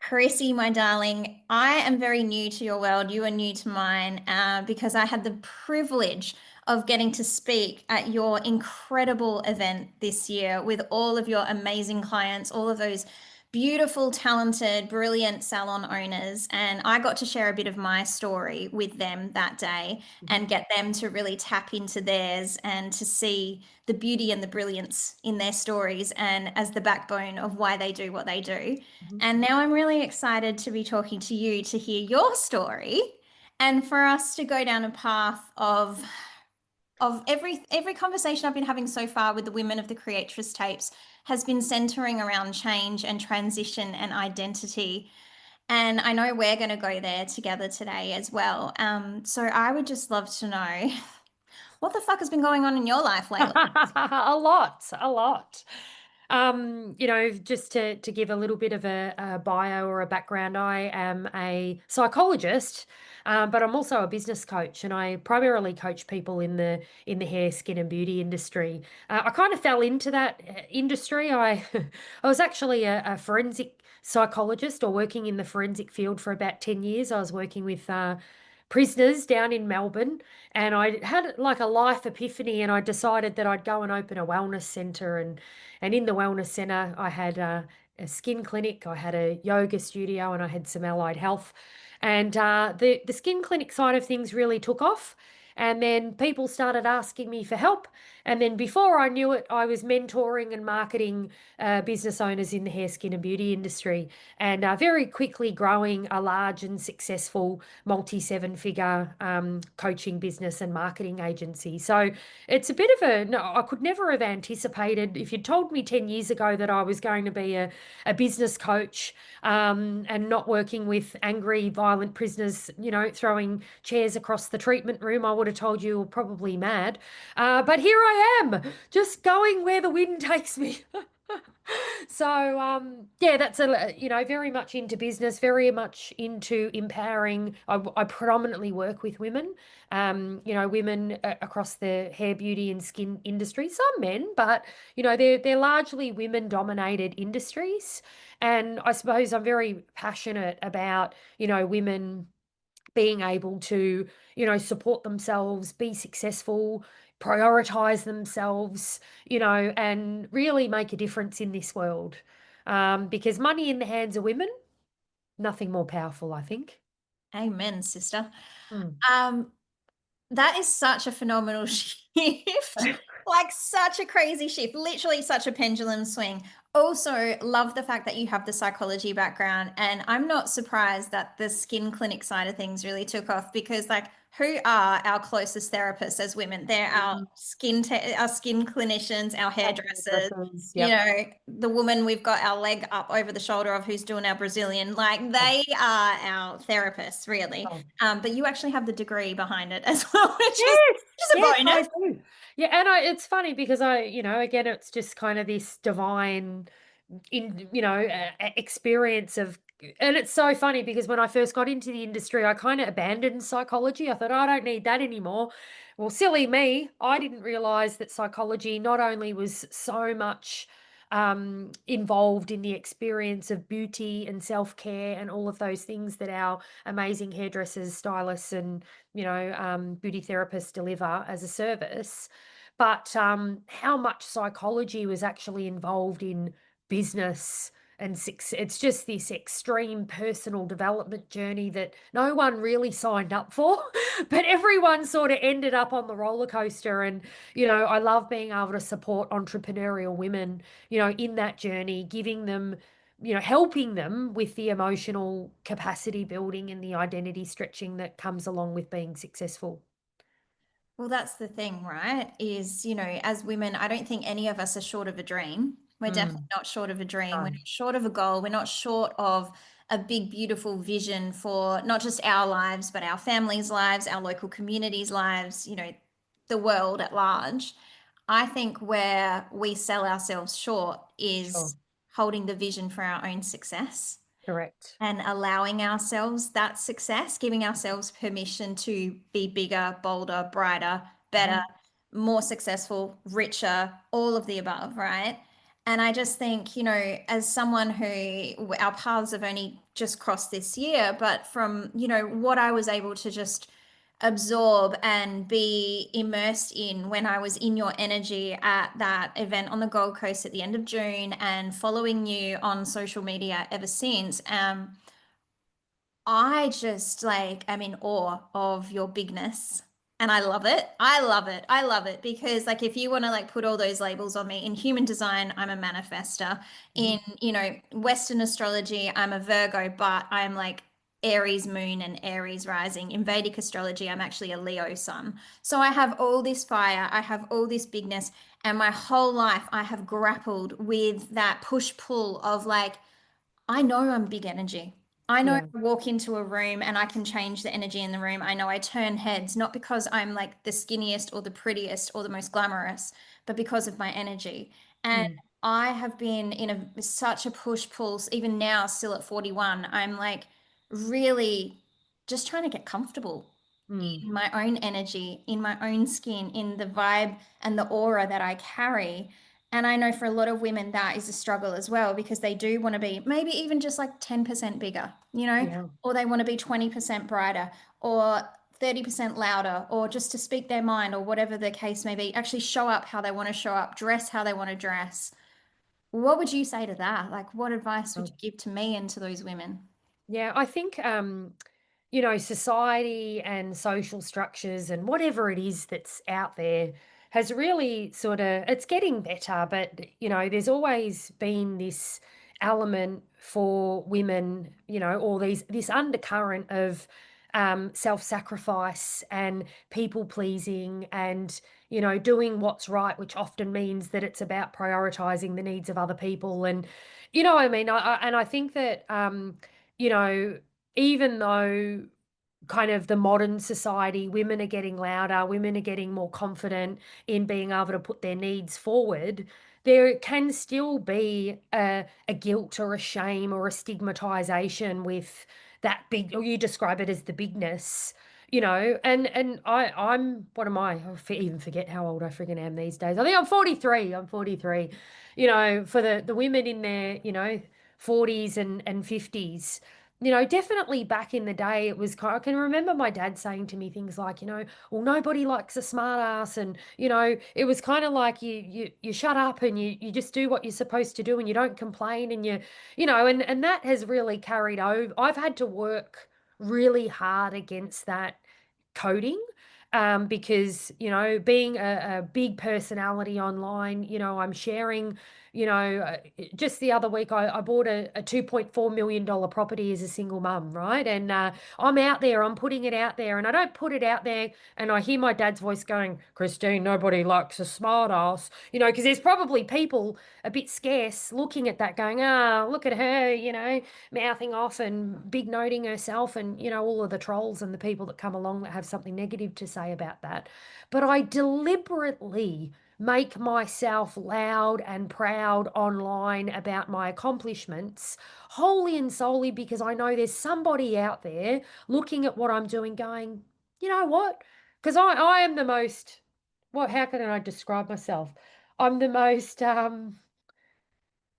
Chrissy, my darling, I am very new to your world. You are new to mine because I had the privilege of getting to speak at your incredible event this year with all of your amazing clients, all of those beautiful, talented, brilliant salon owners. And I got to share a bit of my story with them that day Mhm, and get them to really tap into theirs and to see the beauty and the brilliance in their stories and as the backbone of why they do what they do. mhm. And now I'm really excited to be talking to you to hear your story and for us to go down a path of every conversation I've been having so far with the women of the Creatress tapes has been centering around change and transition and identity. And I know we're going to go there together today as well. So I would just love to know what the fuck has been going on in your life lately? A lot, a lot. Just to give a little bit of a bio or a background, I am a psychologist, but I'm also a business coach, and I primarily coach people in the hair, skin, and beauty industry. I kind of fell into that industry. I I was actually a forensic psychologist, or working in the forensic field for about 10 years. I was working with prisoners down in Melbourne, and I had like a life epiphany, and I decided that I'd go and open a wellness center. And in the wellness center, I had a skin clinic, I had a yoga studio, and I had some allied health. And the skin clinic side of things really took off. And then people started asking me for help. And then before I knew it, I was mentoring and marketing business owners in the hair, skin, and beauty industry, and very quickly growing a large and successful multi-seven-figure coaching business and marketing agency. So it's a bit of a, no, I could never have anticipated if you'd told me 10 years ago that I was going to be a business coach, and not working with angry, violent prisoners, throwing chairs across the treatment room. I would have told you were probably mad. But here I am, just going where the wind takes me. So yeah, that's very much into business, very much into empowering. I predominantly work with women, women across the hair, beauty, and skin industry. Some men, but they're largely women dominated industries. And I suppose I'm very passionate about women being able to, support themselves, be successful, prioritize themselves, and really make a difference in this world. Because money in the hands of women, nothing more powerful, I think. Amen, sister. Mm. Um, That is such a phenomenal shift. Like such a crazy shift, literally such a pendulum swing. Also, love the fact that you have the psychology background, and I'm not surprised that the skin clinic side of things really took off because, like, who are our closest therapists as women? They're our Mhm. our skin clinicians, our Our hairdressers. hairdressers, You yep. know, the woman we've got our leg up over the shoulder of who's doing our Brazilian. Like, Oh, they are our therapists, really. oh. But you actually have the degree behind it as well, Yes, which is a yes, I bonus. do. Yeah, and it's funny because again, it's just kind of this divine experience of, and it's so funny because when I first got into the industry, I kind of abandoned psychology. I thought, "Oh, I don't need that anymore." Well, silly me, I didn't realize that psychology not only was so much involved in the experience of beauty and self-care and all of those things that our amazing hairdressers, stylists, and beauty therapists deliver as a service, but how much psychology was actually involved in business and it's just this extreme personal development journey that no one really signed up for, but everyone sort of ended up on the roller coaster. And I love being able to support entrepreneurial women, in that journey, giving them, helping them with the emotional capacity building and the identity stretching that comes along with being successful. Well, that's the thing, right? Is, as women, I don't think any of us are short of a dream. We're definitely Mm, not short of a dream. We're no, not short of a goal. We're not short of a big, beautiful vision for not just our lives, but our families' lives, our local communities' lives, the world at large. I think where we sell ourselves short sure. is holding the vision for our own success Correct. and allowing ourselves that success, giving ourselves permission to be bigger, bolder, brighter, better, Mhm. more successful, richer, all of the above, right? And I just think, as someone who our paths have only just crossed this year, but from, what I was able to just absorb and be immersed in when I was in your energy at that event on the Gold Coast at the end of June and following you on social media ever since, I just like am in awe of your bigness. And I love it. I love it. I love it because like if you want to like put all those labels on me in human design, I'm a manifester. Mhm. In, Western astrology, I'm a Virgo, but I'm like Aries moon and Aries rising. In Vedic astrology, I'm actually a Leo sun. So I have all this fire, I have all this bigness, and my whole life I have grappled with that push pull of like I know I'm big energy. I know Yeah. I walk into a room and I can change the energy in the room. I know I turn heads, not because I'm like the skinniest or the prettiest or the most glamorous, but because of my energy. And Mm. I have been in such a push pull, even now, still at 41. I'm like really just trying to get comfortable Mm. in my own energy, in my own skin, in the vibe and the aura that I carry. And I know for a lot of women that is a struggle as well because they do want to be maybe even just like 10% bigger, Yeah. or they want to be 20% brighter or 30% louder or just to speak their mind or whatever the case may be, actually show up how they want to show up, dress how they want to dress. What would you say to that? Like, what advice would you give to me and to those women? Yeah, I think society and social structures and whatever it is that's out there has really sort of it's getting better, but there's always been this element for women, or this undercurrent of self-sacrifice and people pleasing and doing what's right, which often means that it's about prioritizing the needs of other people. And what I mean, I think that you know, even though kind of the modern society, women are getting louder, women are getting more confident in being able to put their needs forward, there can still be a guilt or a shame or a stigmatization with that big, or you describe it as the bigness. And I'm what am I? Even forget how old I friggin' am these days. I think I'm 43. I'm 43. For the women in their, 40s and 50s, definitely back in the day, it was I can remember my dad saying to me things like, well, nobody likes a smart ass. And, it was kind of like you shut up and you just do what you're supposed to do and you don't complain and and that has really carried over. I've had to work really hard against that coding. Because being a big personality online, I'm sharing, just the other week I bought a $2.4 million property as a single mum, right? And I'm out there, I'm putting it out there, and I don't put it out there and I hear my dad's voice going, Christine, nobody likes a smart ass, because there's probably people a bit scarce looking at that going, look at her, mouthing off and big noting herself, and all of the trolls and the people that come along that have something negative to say about that. But I deliberately make myself loud and proud online about my accomplishments wholly and solely because I know there's somebody out there looking at what I'm doing going, you know what? Because I am the most, how can I describe myself? I'm the most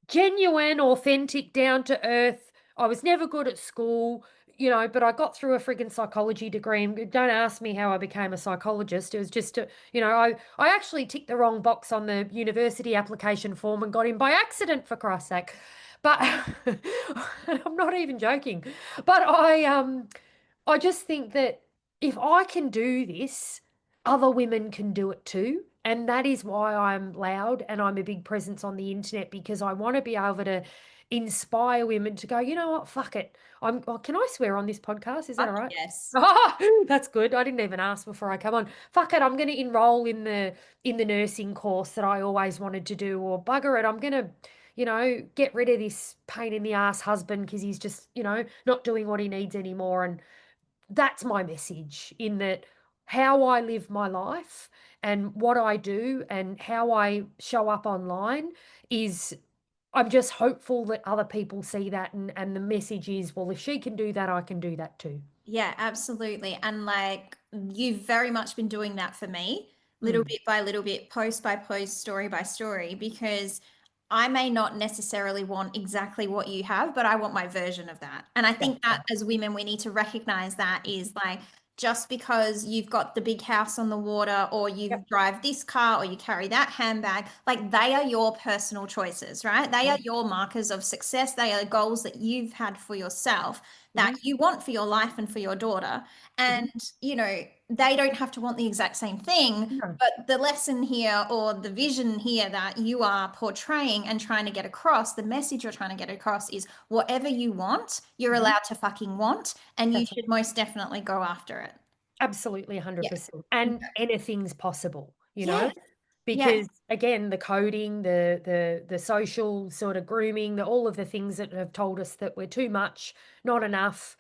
genuine, authentic, down to earth. I was never good at school, but I got through a friggin' psychology degree. And don't ask me how I became a psychologist. It was just, I actually ticked the wrong box on the university application form and got in by accident, for Christ's sake. But I'm not even joking. But I just think that if I can do this, other women can do it too. And that is why I'm loud and I'm a big presence on the internet because I want to be able to inspire women to go, you know what, fuck it. Can I swear on this podcast? Is that all Fuck right? yes. Oh, that's good. I didn't even ask before I come on. Fuck it, I'm going to enroll in the nursing course that I always wanted to do, or bugger it, I'm going to get rid of this pain in the ass husband because he's just, not doing what he needs anymore. And that's my message in that how I live my life and what I do and how I show up online is I'm just hopeful that other people see that and the message is, well, if she can do that, I can do that too. Yeah, absolutely. And like you've very much been doing that for me, little Mm, bit by little bit, post by post, story by story, because I may not necessarily want exactly what you have, but I want my version of that. And I Yeah. think that as women, we need to recognize that is like just because you've got the big house on the water or you Yep. drive this car or you carry that handbag, like they are your personal choices, right? They Yeah. are your markers of success. They are goals that you've had for yourself that Hmm. you want for your life and for your daughter. Hmm. And, they don't have to want the exact same thing. No. But the lesson here or the vision here that you are portraying and trying to get across, the message you're trying to get across is whatever you want, you're Hmm. allowed to fucking want, and you That's should most definitely go after it. absolutely Yeah. 100%. And anything's possible, Yeah. Yeah. because again, the coding, the social sort of grooming, all of the things that have told us that we're too much, not enough,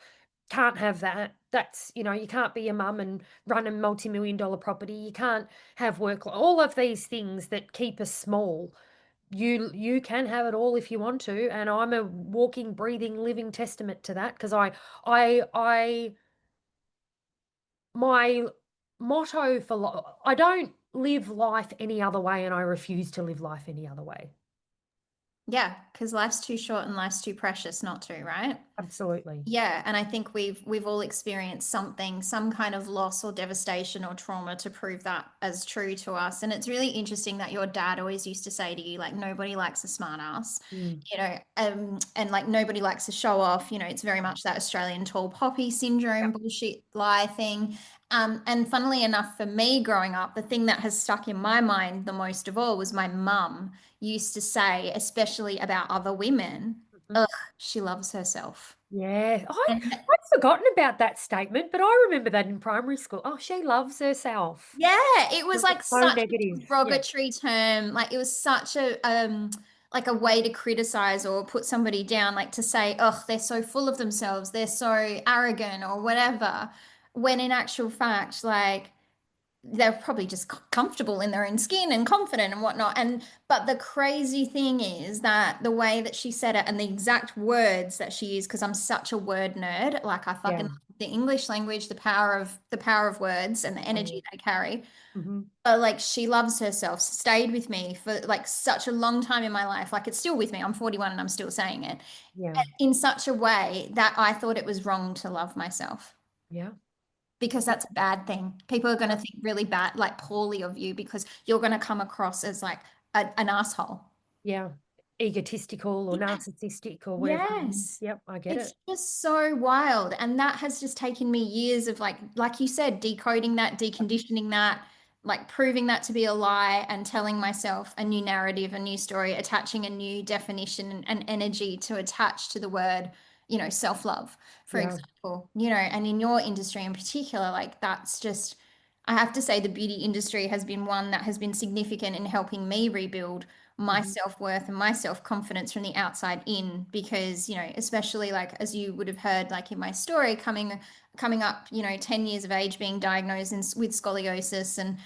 can't have that. That's, you can't be a mum and run a multi-million dollar property. You can't have work, all of these things that keep us small. You can have it all if you want to, and I'm a walking, breathing, living testament to that because I my motto for I don't live life any other way, and I refuse to live life any other way. Yeah. Because life's too short and life's too precious not to, right? Absolutely. Yeah, and I think we've all experienced something, some kind of loss or devastation or trauma to prove that as true to us. And it's really interesting that your dad always used to say to you, like, nobody likes a smart ass, Mm. and like nobody likes to show off. It's very much that Australian tall poppy Yeah. syndrome bullshit lie thing. And funnily enough, for me growing up, the thing that has stuck in my mind the most of all was my mum used to say, especially about other women, Mhm. ugh, she loves herself. Yeah. And I'd forgotten about that statement, but I remember that in primary school. Oh, she loves herself. yeah, it It was was like so such a negative. Yeah. derogatory term. Like it was such a like a way to criticize or put somebody down, like to say, oh, they're so full of themselves, they're so arrogant or whatever. When in actual fact, like they're probably just comfortable in their own skin and confident and whatnot. And but the crazy thing is that the way that she said it and the exact words that she used, because I'm such a word nerd, like I fucking Yeah. love the English language, the power of words and the Oh. energy they carry. Hmm. But like she loves herself, stayed with me for like such a long time in my life. Like it's still with me. I'm 41 and I'm still saying it Yeah. in such a way that I thought it was wrong to love myself Yeah. because Yeah. that's a bad thing. People are going to Yeah. think really bad, like poorly of you because you're going to come across as like an asshole. Yeah. Egotistical or narcissistic or whatever it is. Yes. Yep, I get It's it. just so wild. And that has just taken me years of like you said, decoding that, deconditioning that, like proving that to be a lie and telling myself a new narrative, a new story, attaching a new definition and energy to attach to the word, self-love, for Yeah. example, and in your industry in particular, like that's just, I have to say the beauty industry has been one that has been significant in helping me rebuild my Hmm. self-worth and my self-confidence from the outside in because especially like as you would have heard like in my story coming up 10 years of age being diagnosed with scoliosis and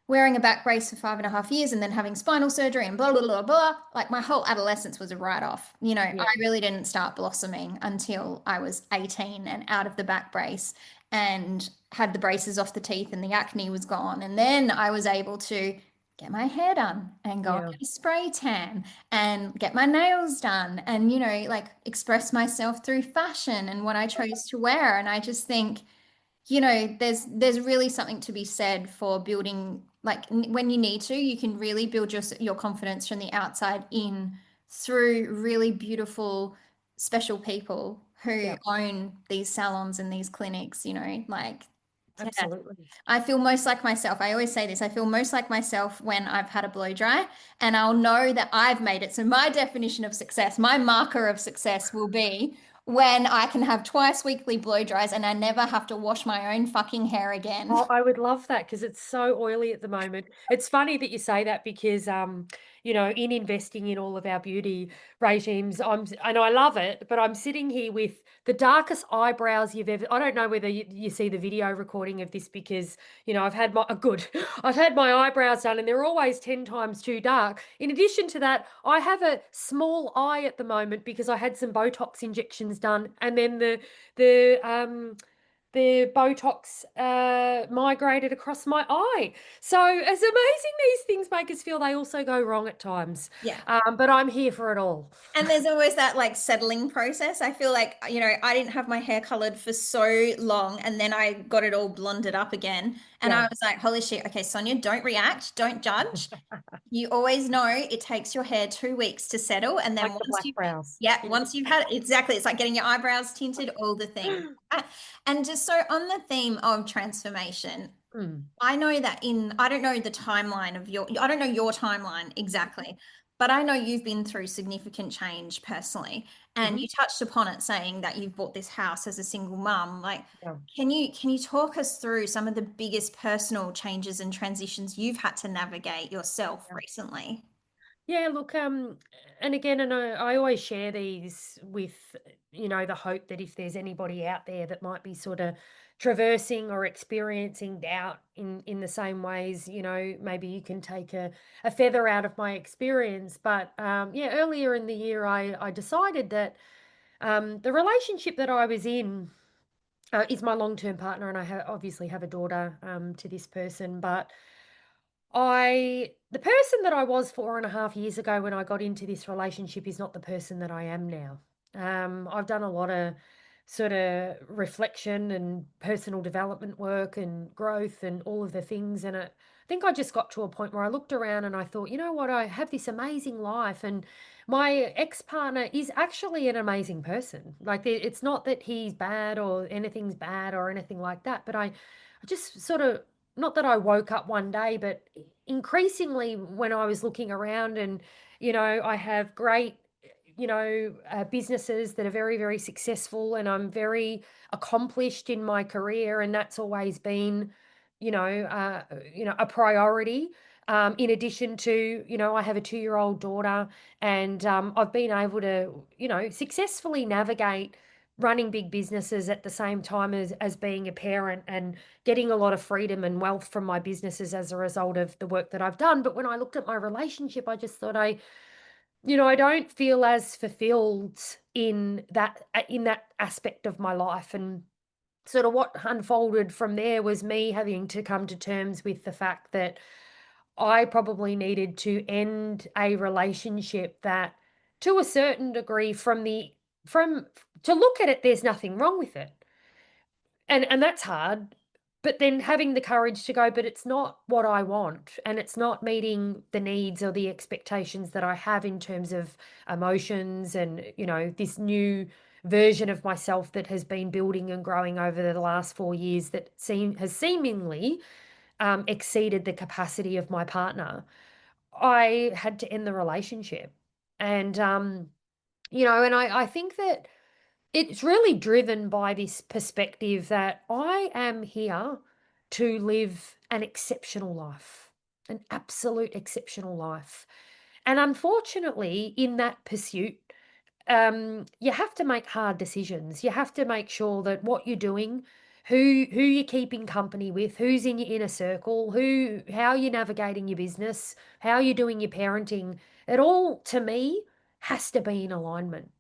wearing a back brace for 5.5 years and then having spinal surgery and blah blah blah blah, like my whole adolescence was a write-off. I Yeah. really didn't start blossoming until I was 18 and out of the back brace and had the braces off the teeth and the acne was gone, and then I was able to get my hair done and go and Yeah. get a spray tan and get my nails done and like express myself through fashion and what I chose to wear. And I just think there's really something to be said for building, like when you need to, you can really build your confidence from the outside in through really beautiful, special people who Yeah. own these salons and these clinics, like yeah. Absolutely. I feel most like myself. I always say this. I feel most like myself when I've had a blow dry and I'll know that I've made it. So my definition of success, my marker of success will be when I can have twice weekly blow dries and I never have to wash my own fucking hair again. Oh, I would love that because it's so oily at the moment. It's funny that you say that because, in investing in all of our beauty regimes, and I love it, but I'm sitting here with the darkest eyebrows you've ever. I don't know whether you see the video recording of this because, I've had my good, I've had my eyebrows done and they're always 10 times too dark. In addition to that, I have a small eye at the moment because I had some Botox injections done, and then the the Botox migrated across my eye. So as amazing these things make us feel, they also go wrong at times. Yeah. But I'm here for it all. And there's always that like settling process. I feel like, I didn't have my hair colored for so long and then I got it all blonded up again. And I Yeah, was like, holy shit, okay, Sonia, don't react, don't judge. You always know it takes your hair 2 weeks to settle. And then like the black brows. yeah, Yeah. once you've had exactly, it's like getting your eyebrows tinted, all the things. And just so on the theme of transformation, Mm, I don't know the timeline of I don't know your timeline exactly, but I know you've been through significant change personally. And mhm. you touched upon it saying that you've bought this house as a single mum. Like, Yeah. can you talk us through some of the biggest personal changes and transitions you've had to navigate yourself Yeah. recently? Yeah, look, and again, and I always share these with, the hope that if there's anybody out there that might be sort of traversing or experiencing doubt in the same ways, maybe you can take a feather out of my experience. But yeah, earlier in the year, I decided that the relationship that I was in is my long-term partner, and obviously have a daughter to this person, but the person that I was 4.5 years ago when I got into this relationship is not the person that I am now. I've done a lot of sort of reflection and personal development work and growth and all of the things. And I think I just got to a point where I looked around and I thought, you know what, I have this amazing life. And my ex partner is actually an amazing person. Like, it's not that he's bad or anything's bad or anything like that, but I just sort of, not that I woke up one day, but increasingly when I was looking around and, I have great, businesses that are very, very successful and I'm very accomplished in my career. And that's always been, a priority. In addition to, I have a 2-year-old daughter and I've been able to, successfully navigate running big businesses at the same time as being a parent and getting a lot of freedom and wealth from my businesses as a result of the work that I've done. But when I looked at my relationship, I just thought I don't feel as fulfilled in that aspect of my life. And sort of what unfolded from there was me having to come to terms with the fact that I probably needed to end a relationship that, to a certain degree, from to look at it, there's nothing wrong with it. And that's hard, but then having the courage to go, "But it's not what I want, and it's not meeting the needs or the expectations that I have in terms of emotions and, this new version of myself that has been building and growing over the last 4 years that has seemingly, exceeded the capacity of my partner." I had to end the relationship. And, and I think that it's really driven by this perspective that I am here to live an exceptional life, an absolute exceptional life. And unfortunately, in that pursuit, you have to make hard decisions. You have to make sure that what you're doing, who you're keeping company with, who's in your inner circle, how you're navigating your business, how you're doing your parenting, it all, to me, has to be in alignment.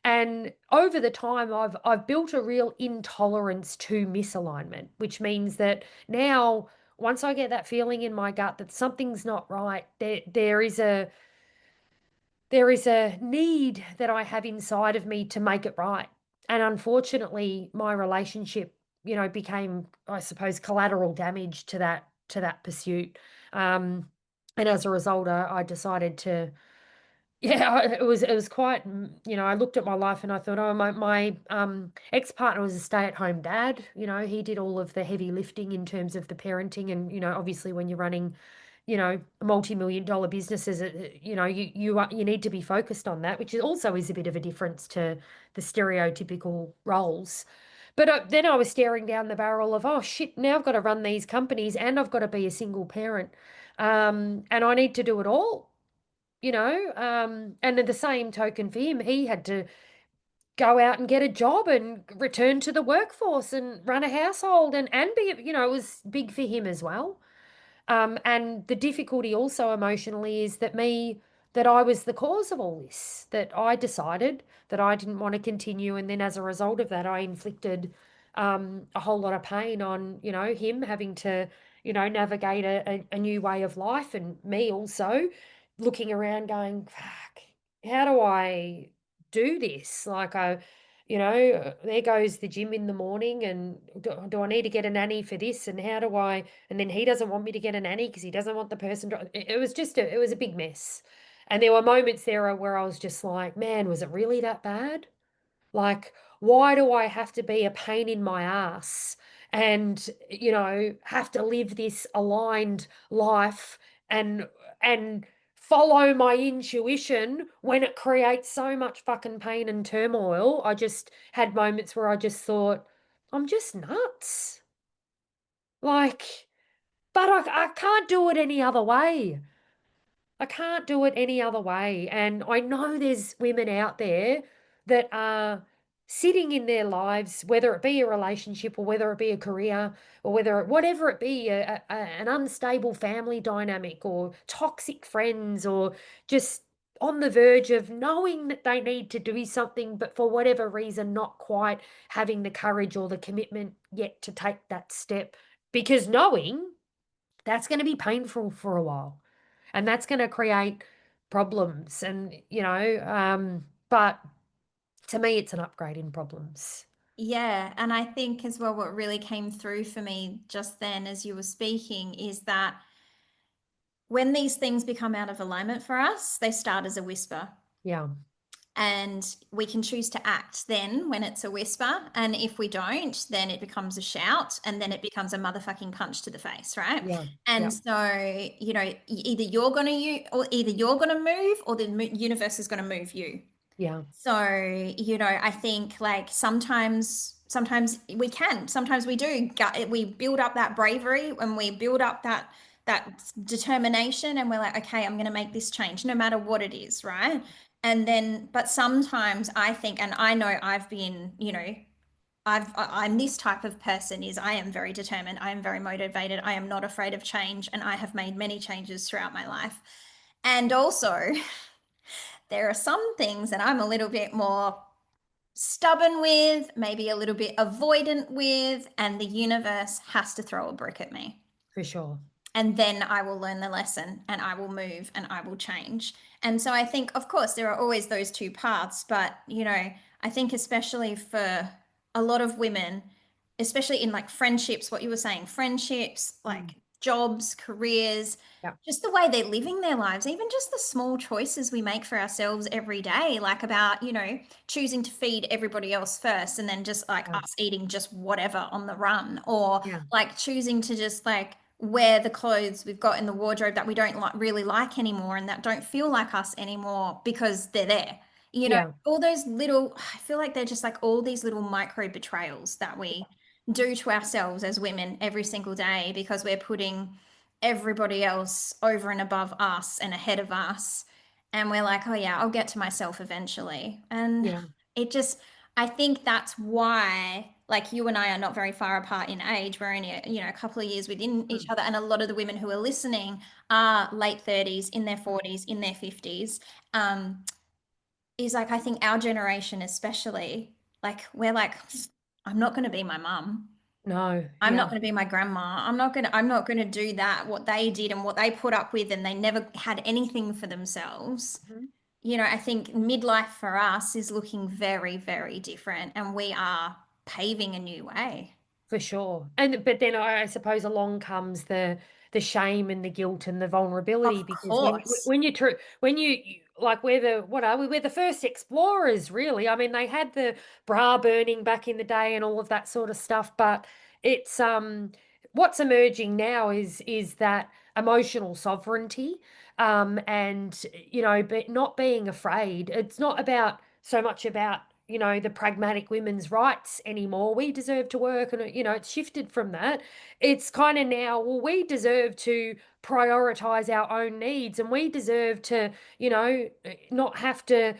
And over the time, I've built a real intolerance to misalignment, which means that now, once I get that feeling in my gut that something's not right, there is a need that I have inside of me to make it right. And unfortunately, my relationship, became, I suppose, collateral damage to that pursuit. Um, and as a result, I decided to, yeah, it was quite, I looked at my life and I thought, oh, my ex-partner was a stay-at-home dad. He did all of the heavy lifting in terms of the parenting and, obviously when you're running, multi-million dollar businesses, you need to be focused on that, which is a bit of a difference to the stereotypical roles. But then I was staring down the barrel of, oh shit, now I've got to run these companies and I've got to be a single parent. And I need to do it all. And at the same token for him, he had to go out and get a job and return to the workforce and run a household and be, it was big for him as well. And the difficulty also emotionally is that I was the cause of all this, that I decided that I didn't want to continue. And then as a result of that, I inflicted a whole lot of pain on, him having to, navigate a new way of life, and me also looking around going, fuck, how do I do this? Like, there goes the gym in the morning, and do I need to get a nanny for this? And how do I, and then he doesn't want me to get a nanny because he doesn't want the person to, it was just it was a big mess. And there were moments there where I was just like, man, was it really that bad? Like, why do I have to be a pain in my ass and, have to live this aligned life and and follow my intuition when it creates so much fucking pain and turmoil? I just had moments where I just thought, I'm just nuts. Like, but I can't do it any other way. I can't do it any other way. And I know there's women out there that are sitting in their lives, whether it be a relationship or whether it be a career or whatever it be, an unstable family dynamic or toxic friends, or just on the verge of knowing that they need to do something, but for whatever reason, not quite having the courage or the commitment yet to take that step, because knowing that's going to be painful for a while, and that's going to create problems. And but to me it's an upgrade in problems. Yeah, and I think as well, what really came through for me just then as you were speaking is that when these things become out of alignment for us, they start as a whisper. Yeah, And we can choose to act then when it's a whisper. And if we don't, then it becomes a shout and then it becomes a motherfucking punch to the face, right? yeah, And yeah, so, either you're going to move or the universe is going to move you. yeah, So, I think like sometimes sometimes we do, we build up that bravery and we build up that determination and we're like, okay, I'm going to make this change no matter what it is, right? And then, but sometimes I think, and I know I've been, I'm this type of person is I am very determined. I am very motivated. I am not afraid of change. And I have made many changes throughout my life. And also, there are some things that I'm a little bit more stubborn with, maybe a little bit avoidant with, and the universe has to throw a brick at me. for sure. And then I will learn the lesson and I will move and I will change. And so I think, of course, there are always those two paths, but I think especially for a lot of women, especially in like friendships, what you were saying, friendships, like Mm. jobs, careers, Yeah, just the way they're living their lives, even just the small choices we make for ourselves every day, like about, choosing to feed everybody else first and then just like yeah, us eating just whatever on the run, or yeah, like choosing to just like wear the clothes we've got in the wardrobe that we don't really like anymore and that don't feel like us anymore because they're there. yeah, All those little, I feel like they're just like all these little micro betrayals that we do to ourselves as women every single day because we're putting everybody else over and above us and ahead of us. And we're like, oh, yeah, I'll get to myself eventually. And yeah, it just, I think that's why, like, you and I are not very far apart in age. We're only, a couple of years within each mm, other. And a lot of the women who are listening are late 30s, in their mm. 40s, in their 50s. Um, is like, I think our generation, especially, like, we're like, I'm not going to be my mum. No, I'm not yeah. going to be my grandma. I'm not going to do that, what they did and what they put up with, and they never had anything for themselves. Mhm. I think midlife for us is looking very, very different, and we are paving a new way. For sure. And but then I suppose along comes the shame and the guilt and the vulnerability, Of because when course. when like, we're the what are we? We're the first explorers, really. I mean, they had the bra burning back in the day and all of that sort of stuff, but it's what's emerging now is that emotional sovereignty, and but not being afraid. It's not about so much about the pragmatic women's rights anymore. We deserve to work, and it's shifted from that. It's kind of now, well, we deserve to prioritize our own needs, and we deserve to not have to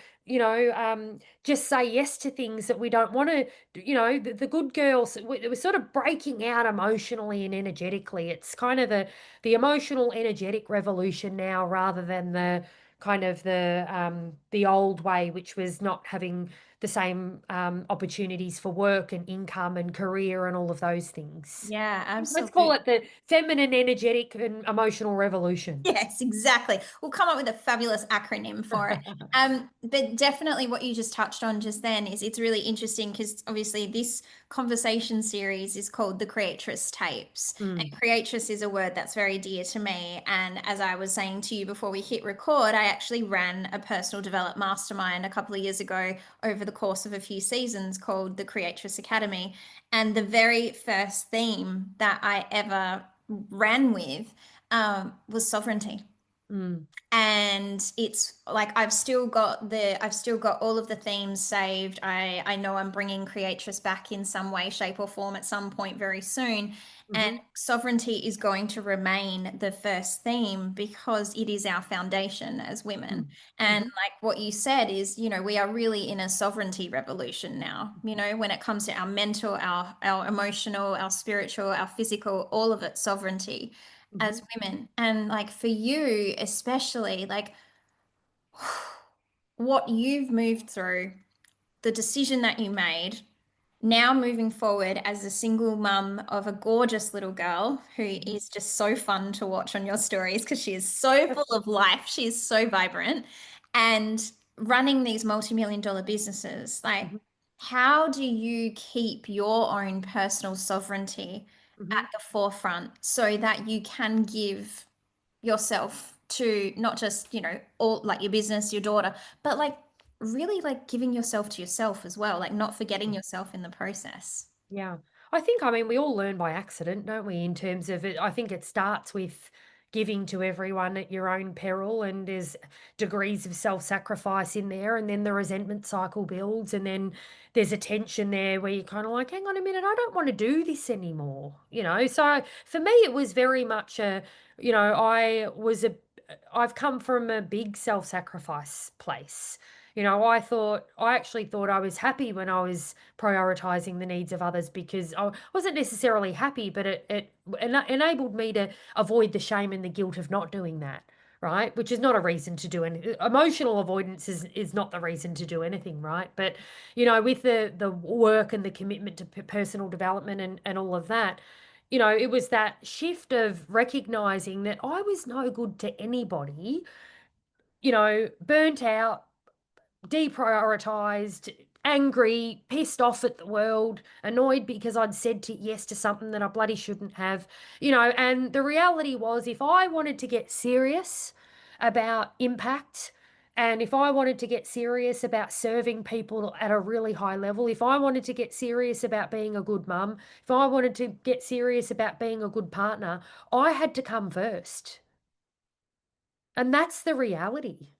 just say yes to things that we don't want to. The good girls, we're sort of breaking out emotionally and energetically. It's kind of the emotional energetic revolution now, rather than the kind of the old way, which was not having the same opportunities for work and income and career and all of those things. Yeah, Let's call absolutely. it the feminine, energetic, and emotional revolution. Yes, exactly. We'll come up with a fabulous acronym for it. But definitely what you just touched on just then is it's really interesting because obviously this conversation series is called the Creatress tapes. And Mm, Creatress is a word that's very dear to me. And as I was saying to you before we hit record, I actually ran a personal development mastermind a couple of years ago over the course of a few seasons called the Creatress Academy. And the very first theme that I ever ran with was sovereignty. mm, And it's like I've still got all of the themes saved. I know I'm bringing Creatress back in some way, shape, or form at some point very soon. And hmm sovereignty is going to remain the first theme because it is our foundation as women. mm, And hmm like what you said is, we are really in a sovereignty revolution now, when it comes to our mental, our emotional, our spiritual, our physical, all of it, sovereignty hmm as women. And like for you, especially, like what you've moved through, the decision that you made, now moving forward as a single mum of a gorgeous little girl who hmm is just so fun to watch on your stories because she is so full of life. She is so vibrant and running these multi-million dollar businesses. Like, hmm how do you keep your own personal sovereignty hmm at the forefront so that you can give yourself to not just, all like your business, your daughter, but like really like giving yourself to yourself as well, like not forgetting yourself in the process. Yeah. I mean, we all learn by accident, don't we, in terms of it. I think it starts with giving to everyone at your own peril, and there's degrees of self-sacrifice in there, and then the resentment cycle builds, and then there's a tension there where you're kind of like, hang on a minute, I don't want to do this anymore, you know? So for me, it was very much I've come from a big self-sacrifice place. I actually thought I was happy when I was prioritizing the needs of others because I wasn't necessarily happy, but it enabled me to avoid the shame and the guilt of not doing that, right? Which is not a reason to do anything. Emotional avoidance is not the reason to do anything, right? But with the work and the commitment to personal development and all of that, it was that shift of recognizing that I was no good to anybody, burnt out, deprioritized, angry, pissed off at the world, annoyed because I'd said yes to something that I bloody shouldn't have, and the reality was if I wanted to get serious about impact, and if I wanted to get serious about serving people at a really high level, if I wanted to get serious about being a good mum, if I wanted to get serious about being a good partner, I had to come first. And that's the reality,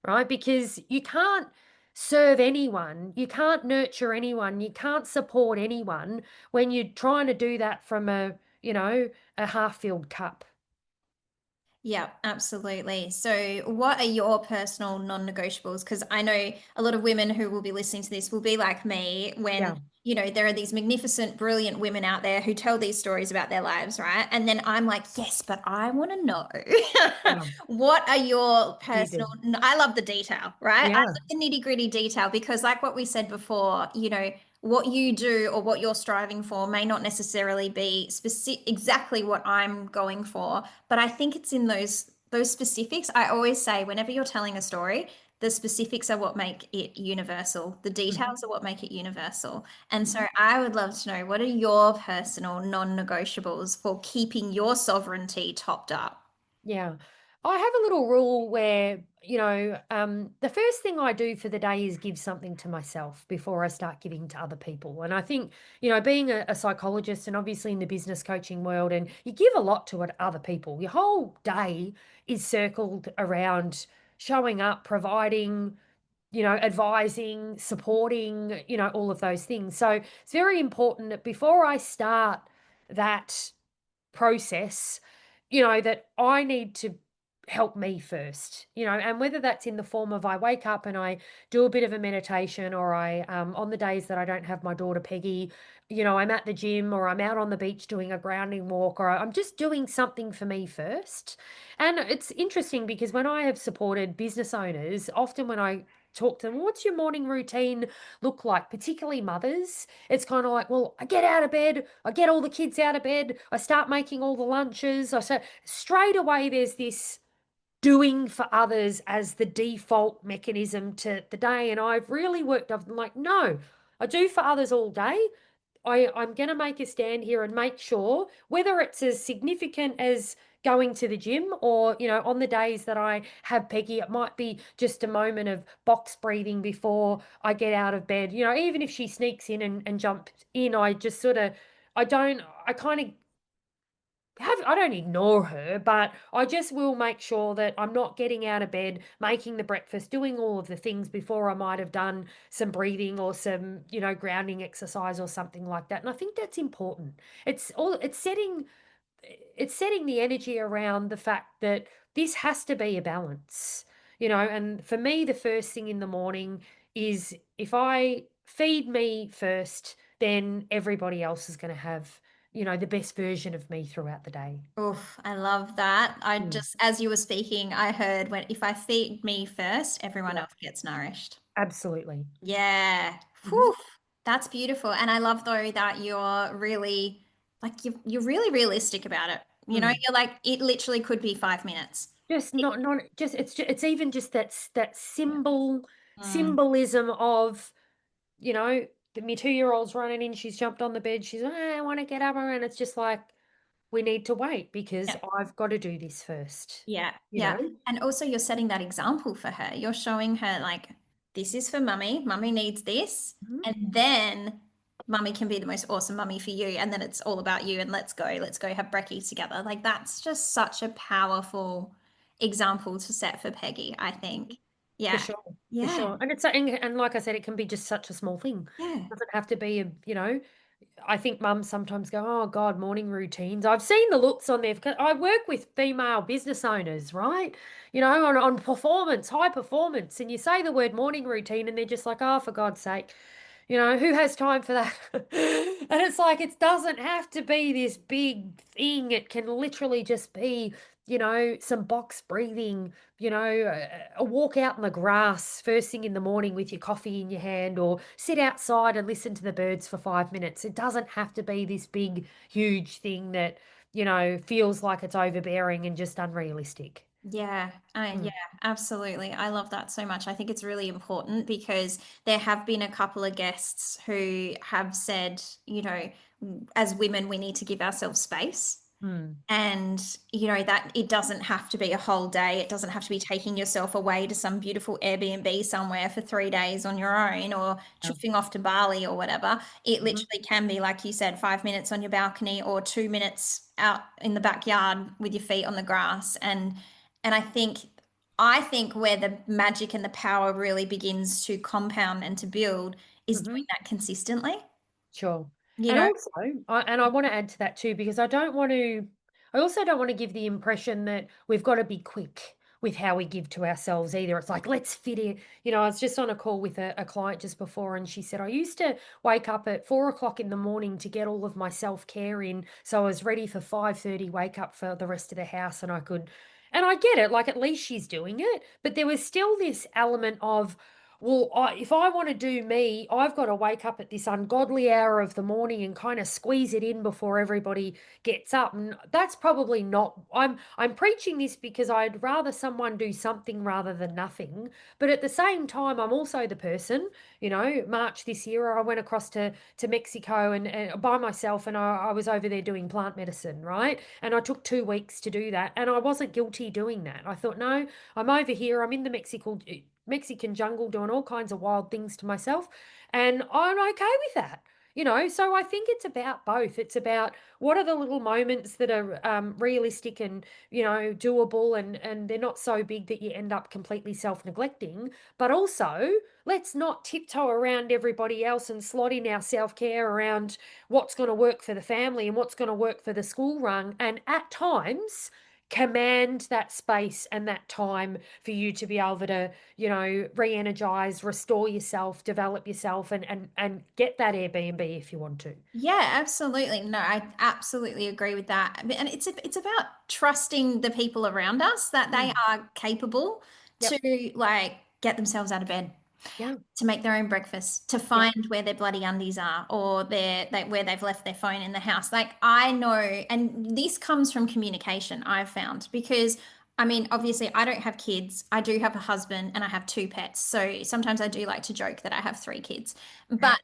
right? Because you can't serve anyone, you can't nurture anyone, you can't support anyone when you're trying to do that from a half-filled cup. Yeah, absolutely. So, what are your personal non-negotiables? Because I know a lot of women who will be listening to this will be like me when, Yeah, there are these magnificent, brilliant women out there who tell these stories about their lives, right? And then I'm like, yes, but I want to know yeah, what are your you personal, do. I love the detail, right? I Yeah. love the nitty-gritty detail because, like what we said before, what you do or what you're striving for may not necessarily be specific exactly what I'm going for, but I think it's in those specifics. I always say whenever you're telling a story, the specifics are what make it universal. The Mhm. details are what make it universal. And so I would love to know what are your personal non-negotiables for keeping your sovereignty topped up? Yeah. I have a little rule where, the first thing I do for the day is give something to myself before I start giving to other people. And I think, being a psychologist and obviously in the business coaching world, and you give a lot to other people. Your whole day is circled around showing up, providing, advising, supporting, all of those things. So it's very important that before I start that process, that I need to help me first, and whether that's in the form of I wake up and I do a bit of a meditation, or on the days that I don't have my daughter Peggy, I'm at the gym or I'm out on the beach doing a grounding walk, or I'm just doing something for me first. And it's interesting because when I have supported business owners, often when I talk to them, what's your morning routine look like, particularly mothers? It's kind of like, well, I get out of bed, I get all the kids out of bed, I start making all the lunches. I say straight away there's this doing for others as the default mechanism to the day. And I've really worked on like, no, I do for others all day. I'm going to make a stand here and make sure whether it's as significant as going to the gym or, on the days that I have Peggy, it might be just a moment of box breathing before I get out of bed. Even if she sneaks in and jumps in, I just sort of, I kind of I don't ignore her, but I just will make sure that I'm not getting out of bed, making the breakfast, doing all of the things before I might have done some breathing or some, grounding exercise or something like that. And I think that's important. It's setting the energy around the fact that this has to be a balance. And for me the first thing in the morning is if I feed me first, then everybody else is going to have the best version of me throughout the day. Oof, I love that. I Mm. just, as you were speaking, I heard when if I feed me first, everyone Yeah, else gets nourished. absolutely. Yeah. Mhm. Whew. That's beautiful. And I love though that you're really like you're really realistic about it. Mm. You're like it literally could be 5 minutes. Just not just it's even just that Yeah. Mm, symbolism of, you know, my 2-year-old's running in, she's jumped on the bed, she's, I want to get up, and it's just like, we need to wait because yeah. I've got to do this first, Yeah. you Yeah. know? And also you're setting that example for her. You're showing her like this is for mummy. Mummy needs this. Mhm. And then mummy can be the most awesome mummy for you. And then it's all about you and let's go. Let's go have brekkie together. Like that's just such a powerful example to set for Peggy, I think. For Yeah. sure, for Yeah. sure. And and like I said, it can be just such a small thing. Yeah. It doesn't have to be I think mums sometimes go, oh God, morning routines. I've seen the looks on there. 'Cause I work with female business owners, right? On performance, high performance. And you say the word morning routine and they're just like, oh, for God's sake, who has time for that? And it's like, it doesn't have to be this big thing. It can literally just be, some box breathing, a walk out in the grass first thing in the morning with your coffee in your hand, or sit outside and listen to the birds for 5 minutes. It doesn't have to be this big, huge thing that, feels like it's overbearing and just unrealistic. Yeah, yeah, Mm, absolutely. I love that so much. I think it's really important because there have been a couple of guests who have said, as women, we need to give ourselves space. mm, And, that it doesn't have to be a whole day. It doesn't have to be taking yourself away to some beautiful Airbnb somewhere for 3 days on your own or yeah. tripping off to Bali or whatever. It Mhm, literally can be, like you said, 5 minutes on your balcony or 2 minutes out in the backyard with your feet on the grass. And I think where the magic and the power really begins to compound and to build is doing mhm. that consistently. Sure. You And know, also, I want to add to that too, because I also don't want to give the impression that we've got to be quick with how we give to ourselves either. It's like, let's fit in. I was just on a call with a client just before, and she said, I used to wake up at 4 o'clock in the morning to get all of my self-care in. So I was ready for 5:30 wake up for the rest of the house, and I get it, like at least she's doing it. But there was still this element of, well, if I want to do me, I've got to wake up at this ungodly hour of the morning and kind of squeeze it in before everybody gets up. And that's probably not. I'm preaching this because I'd rather someone do something rather than nothing. But at the same time, I'm also the person. March this year, I went across to Mexico and by myself, and I was over there doing plant medicine, right? And I took 2 weeks to do that, and I wasn't guilty doing that. I thought, no, I'm over here. I'm in the Mexican jungle doing all kinds of wild things to myself, and I'm okay with that. So I think it's about both. It's about what are the little moments that are realistic and doable, and they're not so big that you end up completely self-neglecting. But also, let's not tiptoe around everybody else and slot in our self-care around what's going to work for the family and what's going to work for the school run. And at times, command that space and that time for you to be able to re-energize, restore yourself, develop yourself, and get that Airbnb if you want to. yeah, absolutely. No, I absolutely agree with that. And it's about trusting the people around us that they Mm. are capable Yep. to like get themselves out of bed. Yeah. to make their own breakfast, to Yeah. find where their bloody undies are or where they've left their phone in the house. Like I know, and this comes from communication, I've found, because I mean, obviously I don't have kids. I do have a husband and I have two pets. So sometimes I do like to joke that I have three kids. But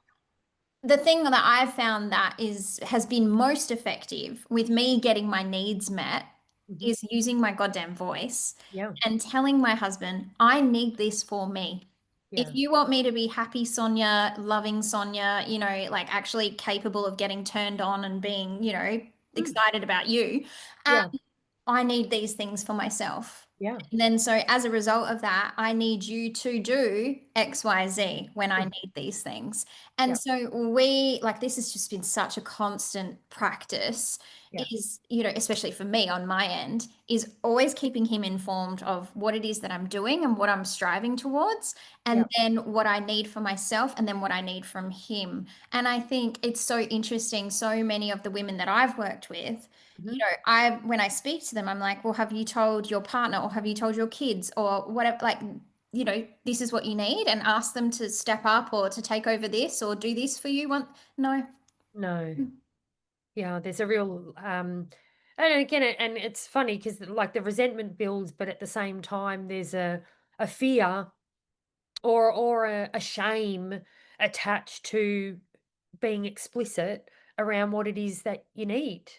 the thing that I've found that is has been most effective with me getting my needs met Mhm. is using my goddamn voice Yeah. and telling my husband, I need this for me. If Yeah. you want me to be happy Sonia, loving Sonia, like actually capable of getting turned on and being, Mm. excited about you, um, Yeah. I need these things for myself. Yeah. And then, so as a result of that, I need you to do X, Y, Z when I Mm. need these things. And Yeah. so this has just been such a constant practice, Yeah. is, especially for me on my end, is always keeping him informed of what it is that I'm doing and what I'm striving towards, and Yeah. then what I need for myself, and then what I need from him. And I think it's so interesting. So many of the women that I've worked with, Mhm. I when I speak to them, I'm like, well, have you told your partner or have you told your kids or whatever, like, this is what you need, and ask them to step up or to take over this or do this for you. No. No. Yeah, there's a real and again and it's funny because like the resentment builds, but at the same time there's a fear or a shame attached to being explicit around what it is that you need,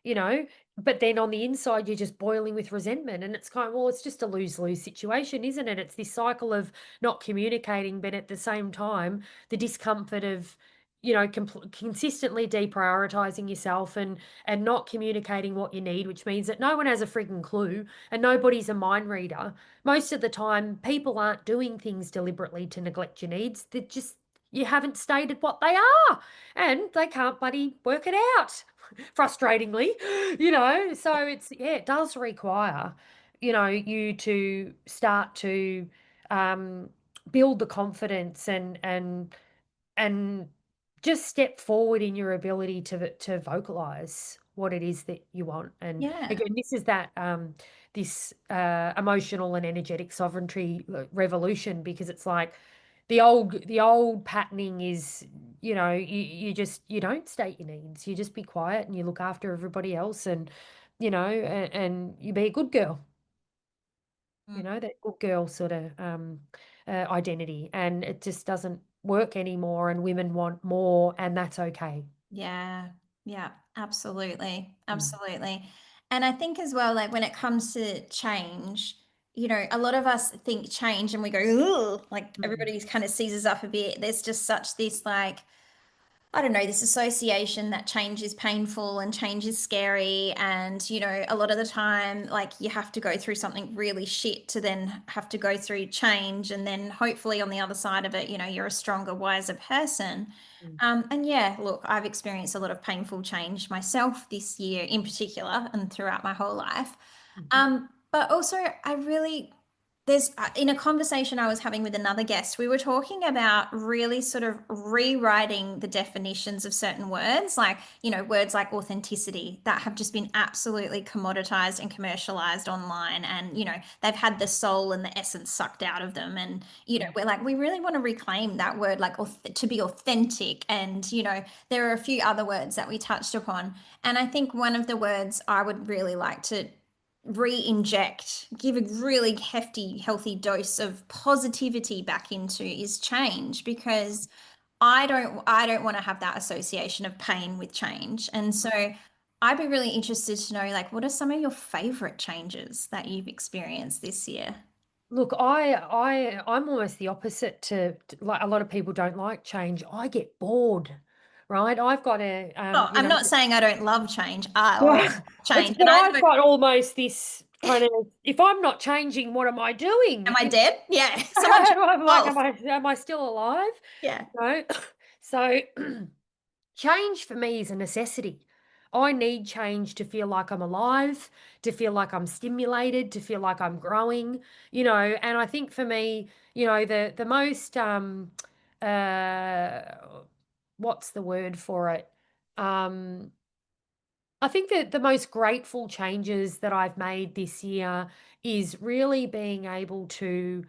you know? But then on the inside, you're just boiling with resentment. And it's kind of, well, it's just a lose lose situation, isn't it? It's this cycle of not communicating, but at the same time, the discomfort of, consistently deprioritizing yourself and not communicating what you need, which means that no one has a freaking clue and nobody's a mind reader. Most of the time, people aren't doing things deliberately to neglect your needs. They're just you haven't stated what they are and they can't bloody work it out frustratingly, so it does require, you to start to um build the confidence and just step forward in your ability to vocalize what it is that you want. And Yeah. again, this is that this emotional and energetic sovereignty revolution, because it's like the old patterning is, you don't state your needs. You just be quiet and you look after everybody else, and and you be a good girl, that good girl sort of identity. And it just doesn't work anymore, and women want more, and that's okay. Yeah, yeah, absolutely. Mm. Absolutely. And I think as well, like when it comes to change, a lot of us think change and we go, "Ugh," like Mm. everybody kind of seizes up a bit. There's just such this, like, I don't know, this association that change is painful and change is scary. And, a lot of the time, like you have to go through something really shit to then have to go through change. And then hopefully on the other side of it, you're a stronger, wiser person. Mm. And yeah, look, I've experienced a lot of painful change myself this year in particular and throughout my whole life. Mhm. But also, I really, there's in a conversation I was having with another guest, we were talking about really sort of rewriting the definitions of certain words, like, words like authenticity that have just been absolutely commoditized and commercialized online. And, they've had the soul and the essence sucked out of them. And, Mm. we're like, we really want to reclaim that word, like to be authentic. And, there are a few other words that we touched upon. And I think one of the words I would really like to re-inject, give a really hefty, healthy dose of positivity back into is change, because I don't want to have that association of pain with change. And so I'd be really interested to know, like, what are some of your favorite changes that you've experienced this year? Look, I'm almost the opposite like a lot of people don't like change. I get bored, right? I've got a Oh, I'm not saying I don't love change. I love Yeah, change. but And I I've know, got almost this kind of, if I'm not changing, what am I am doing? I dead? Yeah. Someone check I'm the like, pulse. am I still alive? Yeah. No. So change for me is a necessity. I need change to feel like I'm alive, to feel like I'm stimulated, to feel like I'm growing, and I think for me, the most uh what's the word for it? Um I think that the most grateful changes that I've made this year is really being able to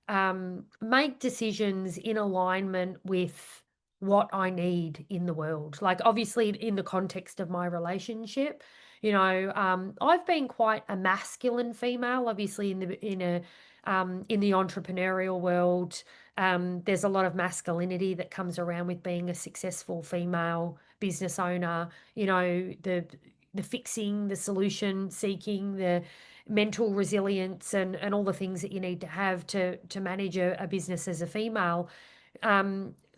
make decisions in alignment with what I need in the world. Like, obviously, in the context of my relationship, I've been quite a masculine female. Obviously, in the entrepreneurial world, there's a lot of masculinity that comes around with being a successful female business owner. The fixing, the solution seeking, the mental resilience, and all the things that you need to have to manage a business as a female,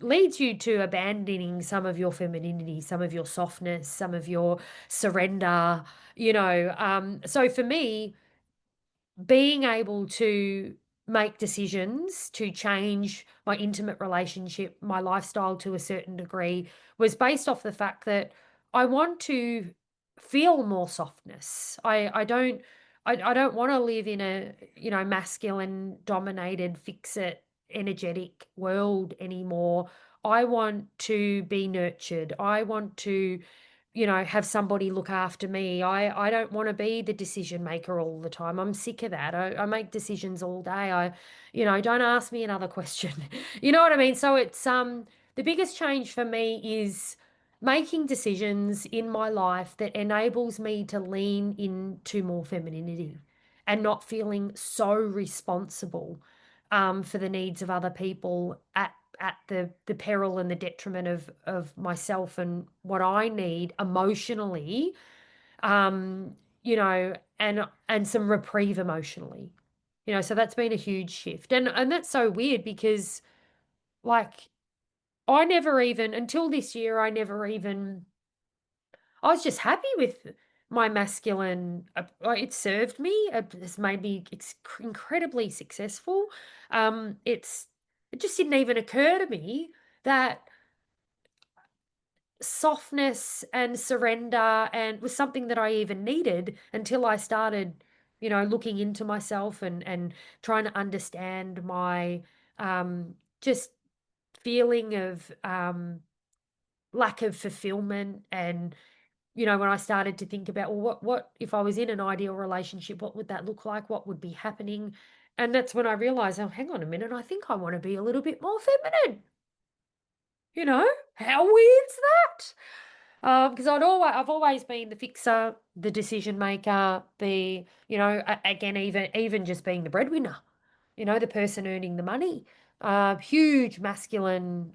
leads you to abandoning some of your femininity, some of your softness, some of your surrender. So for me, being able to make decisions to change my intimate relationship, my lifestyle to a certain degree, was based off the fact that I want to feel more softness. I don't want to live in a, masculine dominated, fix it, energetic world anymore. I want to be nurtured. I want to have somebody look after me. I don't want to be the decision maker all the time. I'm sick of that. I make decisions all day. Don't ask me another question. You know what I mean? So it's the biggest change for me is making decisions in my life that enables me to lean into more femininity and not feeling so responsible for the needs of other people at the peril and the detriment of myself and what I need emotionally, and some reprieve emotionally. So that's been a huge shift. And that's so weird because, like, I never even, until this year, I was just happy with my masculine. It served me. It's made me incredibly successful. It just didn't even occur to me that softness and surrender and was something that I even needed until I started, looking into myself and trying to understand my just feeling of lack of fulfillment. And when I started to think about, well, what if I was in an ideal relationship, what would that look like? What would be happening? And that's when I realized, oh, hang on a minute, I think I want to be a little bit more feminine. How weird's that? Because I've always been the fixer, the decision maker, again, even just being the breadwinner, the person earning the money. Huge masculine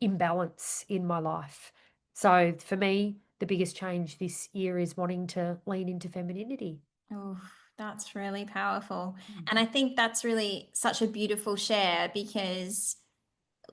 imbalance in my life. So for me, the biggest change this year is wanting to lean into femininity. Oh, that's really powerful. Mm. And I think that's really such a beautiful share because,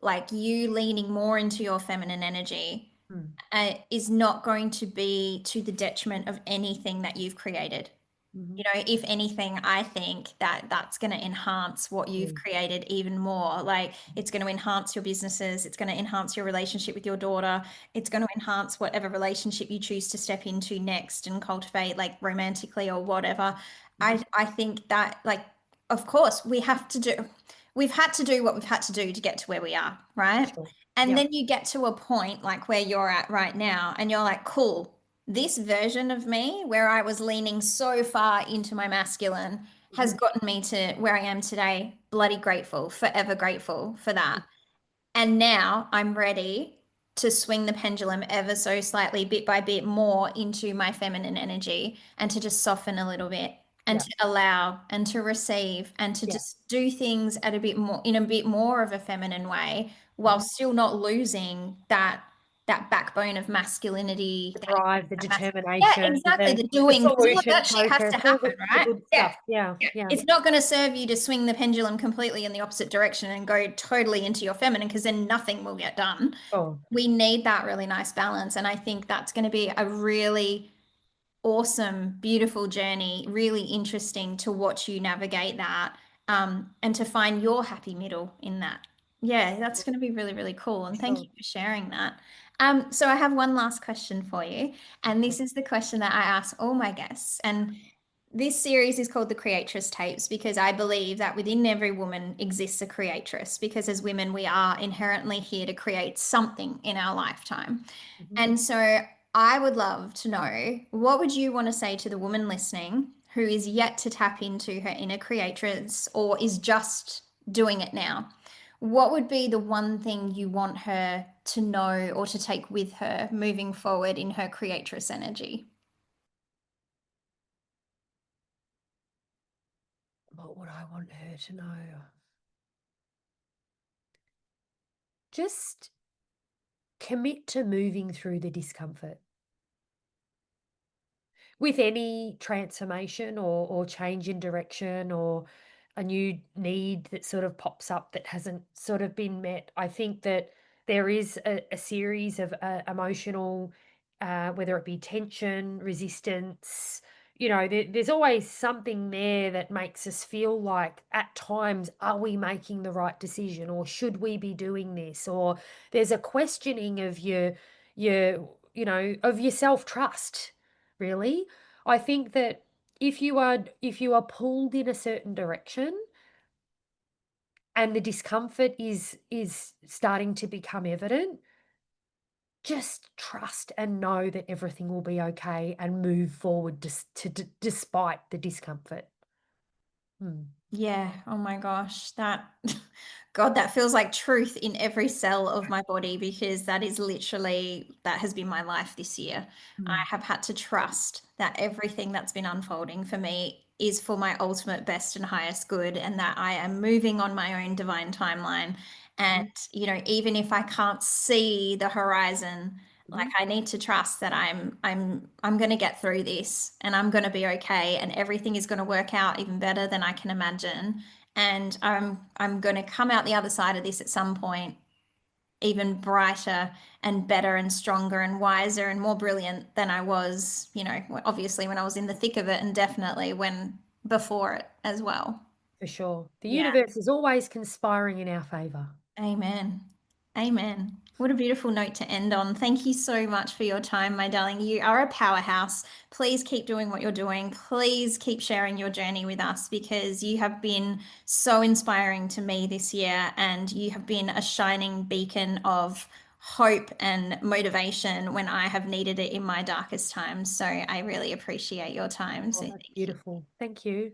like, you leaning more into your feminine energy Mm. is not going to be to the detriment of anything that you've created. Mhm. If anything, I think that that's going to enhance what you've Mm. created even more. Like, it's going to enhance your businesses, it's going to enhance your relationship with your daughter, it's going to enhance whatever relationship you choose to step into next and cultivate, like romantically or whatever. Mhm. I think that, like, of course, we've had to do what we've had to do to get to where we are, right? Sure. And Yeah. then you get to a point like where you're at right now, and you're like, cool, this version of me where I was leaning so far into my masculine has Mhm. gotten me to where I am today. Bloody grateful, forever grateful for Mm. that. And now I'm ready to swing the pendulum ever so slightly, bit by bit, more into my feminine energy and to just soften a little bit and Yeah. to allow and to receive and to Yeah. just do things at a bit more in a bit more of a feminine way while Mhm. still not losing that backbone of masculinity. The drive, the Yeah, determination, exactly. The the doing, because all of solution that shit has focus, to all happen, the right? good Yeah. stuff. Yeah. Yeah. Yeah. It's not going to serve you to swing the pendulum completely in the opposite direction and go totally into your feminine, because then nothing will get done. Oh, We need that really nice balance. And I think that's going to be a really awesome, beautiful journey, really interesting to watch you navigate that, and to find your happy middle in that. Yeah, that's going to be really, really cool. And thank sure. you for sharing that. So I have one last question for you. And Okay. this is the question that I ask all my guests. And this series is called the Creatress Tapes because I believe that within every woman exists a creatress, because as women, we are inherently here to create something in our lifetime. Mhm. And so I would love to know, what would you want to say to the woman listening who is yet to tap into her inner creatress or is just doing it now. What would be the one thing you want her to know or to take with her moving forward in her creatress energy? What would I want her to know? Just commit to moving through the discomfort. With any transformation or change in direction or a new need that sort of pops up that hasn't sort of been met, I think that there is a series of emotional, whether it be tension, resistance, there's always something there that makes us feel like at times, are we making the right decision or should we be doing this? Or there's a questioning of of your self-trust, really. I think that if you are pulled in a certain direction and the discomfort is starting to become evident, just trust and know that everything will be okay and move forward despite the discomfort. Mm. Yeah. Oh my gosh. That, God, that feels like truth in every cell of my body because that is literally, that has been my life this year. I Mm. have had to trust that everything that's been unfolding for me is for my ultimate best and highest good, and that I am moving on my own divine timeline. And, Mhm. even if I can't see the horizon, like Mhm. I need to trust that I'm going to get through this and I'm going to be okay and everything is going to work out even better than I can imagine, and I'm going to come out the other side of this at some point even brighter and better and stronger and wiser and more brilliant than I was, obviously when I was in the thick of it, and definitely when before it as well. For sure. The Yeah. universe is always conspiring in our favor. Amen. Amen. What a beautiful note to end on. Thank you so much for your time, my darling. You are a powerhouse. Please keep doing what you're doing. Please keep sharing your journey with us because you have been so inspiring to me this year, and you have been a shining beacon of hope and motivation when I have needed it in my darkest times. So I really appreciate your time. Oh, So that's thank you. beautiful. Thank you.